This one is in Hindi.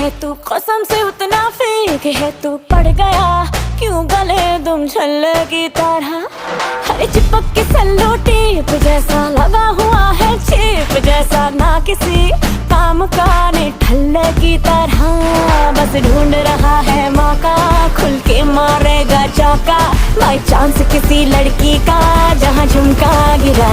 है तू कसम से उतना फेक है तू, पड़ गया क्यों गले तुम छल्ले की तरह। हर चिपक के सल्लो टेप जैसा लगा हुआ है, चेप जैसा ना किसी काम का ने ठल्ले की तरह। बस ढूंढ रहा है मौका, खुल के मारेगा चौका, बाई चांस किसी लड़की का जहाँ झुमका गिरा।